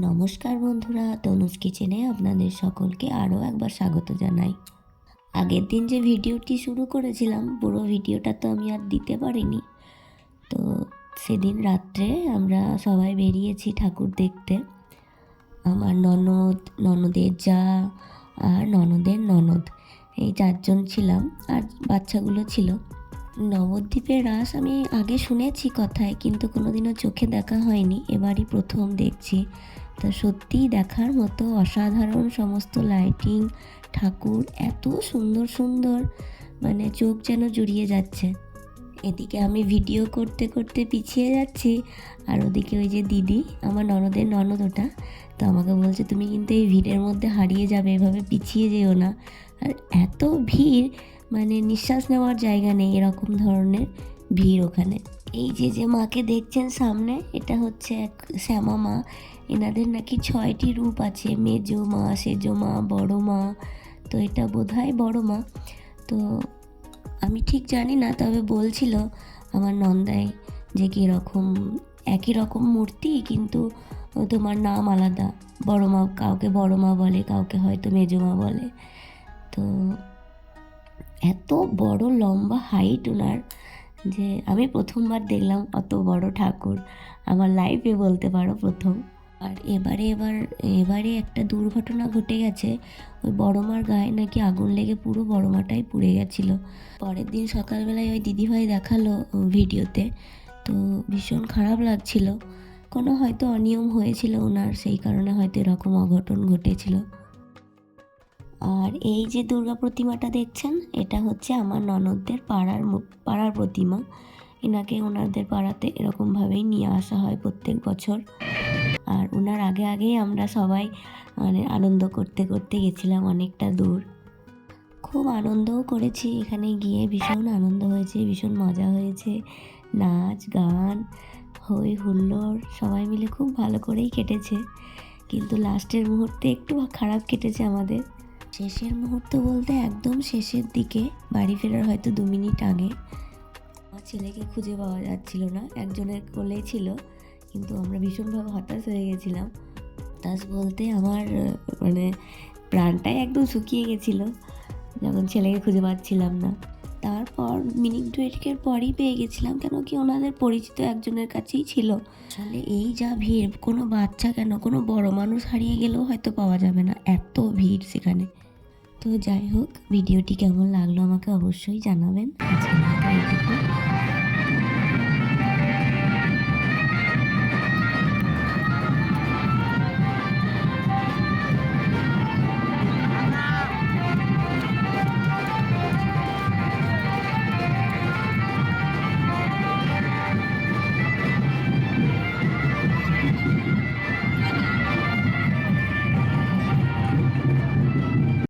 নমস্কার বন্ধুরা, তনুজ কিচেনে আপনাদের সকলকে আরও একবার স্বাগত জানাই। আগের দিন যে ভিডিওটি শুরু করেছিলাম, পুরো ভিডিওটা তো আমি আর দিতে পারিনি। তো সেদিন রাত্রে আমরা সবাই বেরিয়েছি ঠাকুর দেখতে। আমার ননদ, ননদের যা আর ননদের ননদ, এই 4 জন ছিলাম, আর বাচ্চাগুলো ছিল। নবদ্বীপের রাস আমি আগে শুনেছি কথায়, কিন্তু কোনোদিনও চোখে দেখা হয়নি, এবারই প্রথম দেখছি। তো সত্যিই দেখার মতো অসাধারণ সমস্ত লাইটিং, ঠাকুর এত সুন্দর সুন্দর, মানে চোখ যেন জুড়িয়ে যাচ্ছে। এদিকে আমি ভিডিও করতে করতে পিছিয়ে যাচ্ছি, আর ওদিকে ওই যে দিদি, আমার ননদের ননদ ওটা, তো আমাকে বলছে তুমি কিন্তু এই ভিড়ের মধ্যে হারিয়ে যাবে, এভাবে পিছিয়ে যেও না। আর এত ভিড়, মানে নিঃশ্বাস নেওয়ার জায়গা নেই, এরকম ধরনের ভিড় ওখানে। এই যে মাকে দেখছেন সামনে, এটা হচ্ছে এক শ্যামা মা। এনাদের নাকি 6টি রূপ আছে, মেজো মা, সেজো মা, বড়ো মা। তো এটা বোধহয় বড়ো মা। তো আমি ঠিক জানি না, তবে বলছিল আমার নন্দাই যে কীরকম একই রকম মূর্তি, কিন্তু তোমার নাম আলাদা। বড়ো মা কাউকে বড়ো মা বলে, কাউকে হয়তো মেজো মা বলে। তো এত বড় লম্বা হাইট ওনার, যে আমি প্রথমবার দেখলাম অত বড় ঠাকুর, আমার লাইফে বলতে পারো প্রথম। আর এবারে একটা দুর্ঘটনা ঘটে গেছে। ওই বড় মার গায়ে নাকি আগুন লেগে পুরো বড় মাটাই পুড়ে গেছিলো। পরের দিন সকালবেলায় ওই দিদিভাই দেখালো ভিডিওতে, তো ভীষণ খারাপ লাগছিল। কোনো হয়তো অনিয়ম হয়েছিল ওনার, সেই কারণে হয়তো এরকম অঘটন ঘটেছিল। আর এই যে দুর্গা প্রতিমাটা দেখছেন, এটা হচ্ছে আমার ননদদের পাড়ার প্রতিমা। এনাকে ওনাদের পাড়াতে এরকমভাবেই নিয়ে আসা হয় প্রত্যেক বছর। আর ওনার আগেই আমরা সবাই মানে আনন্দ করতে করতে গেছিলাম অনেকটা দূর। খুব আনন্দও করেছি এখানে গিয়ে, ভীষণ আনন্দ হয়েছে, ভীষণ মজা হয়েছে। নাচ গান, হই হুল্লোড় সবাই মিলে খুব ভালো করেই কেটেছে। কিন্তু লাস্টের মুহূর্তে একটু খারাপ কেটেছে আমাদের। শেষের মুহূর্ত বলতে একদম শেষের দিকে, বাড়ি ফেরার হয়তো 2 মিনিট আগে, আমার ছেলেকে খুঁজে পাওয়া যাচ্ছিল না। একজনের কোলে ছিল, কিন্তু আমরা ভীষণভাবে হতাশ হয়ে গেছিলাম। হতাশ বলতে আমার মানে প্রাণটাই একদম শুকিয়ে গেছিলো যখন ছেলেকে খুঁজে পাচ্ছিলাম না। তারপর মিনিট 2 পরই পেয়ে গেছিলাম, কেন কি ওনাদের পরিচিত একজনের কাছেই ছিল। আসলে এই যা ভিড়, কোনো বাচ্চা কেন, কোনো বড় মানুষ হারিয়ে গেলেও হয়তো পাওয়া যাবে না, এত ভিড় সেখানে। তো যাই হোক, ভিডিওটি কেমন লাগলো আমাকে অবশ্যই জানাবেন। আজকের মতো এইটুকু।